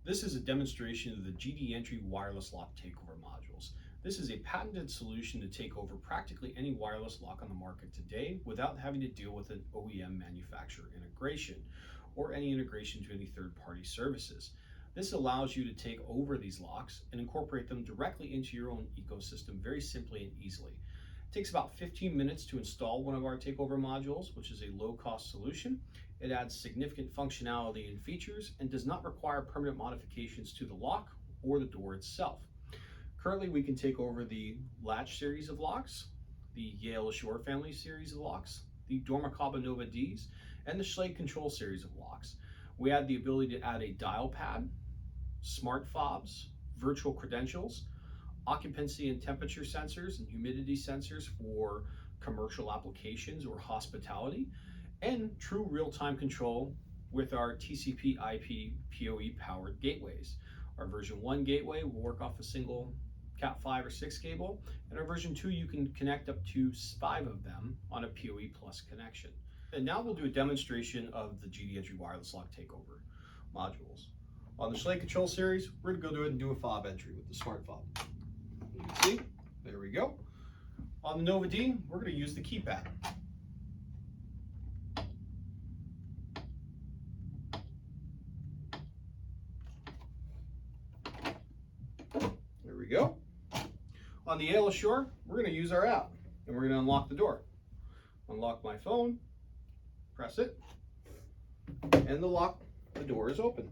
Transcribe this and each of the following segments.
This is a demonstration of the GD Entry wireless lock takeover modules. This is a patented solution to take over practically any wireless lock on the market today without having to deal with an OEM manufacturer integration or any integration to any third-party services. This allows you to take over these locks and incorporate them directly into your own ecosystem very simply and easily. It takes about 15 minutes to install one of our takeover modules, which is a low-cost solution. It adds significant functionality and features and does not require permanent modifications to the lock or the door itself. Currently, we can take over the Latch series of locks, the Yale Assure family series of locks, the Dormakaba Nova Ds, and the Schlage Control series of locks. We add the ability to add a dial pad, smart fobs, virtual credentials, occupancy and temperature sensors and humidity sensors for commercial applications or hospitality, and true real-time control with our TCP/IP PoE powered gateways. Our version 1 gateway will work off a single Cat 5 or 6 cable, and our version 2 you can connect up to 5 of them on a PoE plus connection. And now we'll do a demonstration of the GD Entry wireless lock takeover modules. On the Schlage Control series, we're going to go ahead and do a fob entry with the smart fob. You can see, there we go. On the Nova D, we're going to use the keypad. There we go. On the Yale Assure, we're going to use our app, and we're going to unlock the door. Unlock my phone, press it, and the door is open.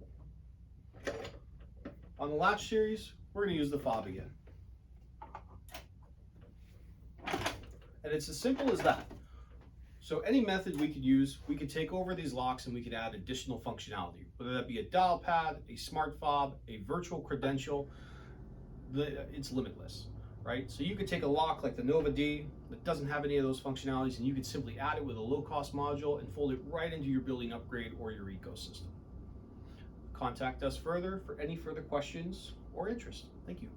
On the Latch series, we're going to use the fob again. And it's as simple as that. So any method we could use, we could take over these locks and we could add additional functionality, whether that be a dial pad, a smart fob, a virtual credential. It's limitless, right? So you could take a lock like the Nova D that doesn't have any of those functionalities, and you could simply add it with a low-cost module and fold it right into your building upgrade or your ecosystem. Contact us further for any further questions or interest. Thank you.